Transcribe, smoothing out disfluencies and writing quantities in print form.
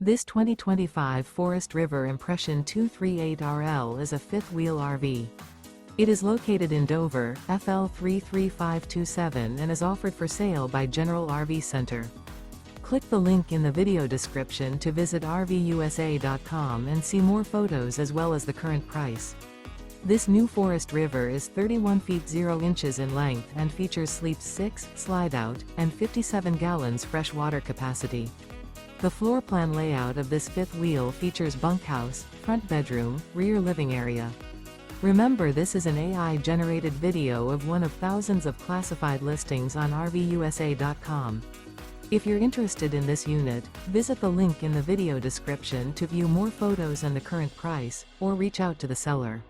This 2025 Forest River Impression 238RL is a fifth-wheel RV. It is located in Dover, FL 33527 and is offered for sale by General RV Center. Click the link in the video description to visit RVUSA.com and see more photos as well as the current price. This new Forest River is 31 feet 0 inches in length and features sleeps 6, slide-out, and 57 gallons fresh water capacity. The floor plan layout of this fifth wheel features bunkhouse, front bedroom, rear living area. Remember, this is an AI-generated video of one of thousands of classified listings on RVUSA.com. If you're interested in this unit, visit the link in the video description to view more photos and the current price, or reach out to the seller.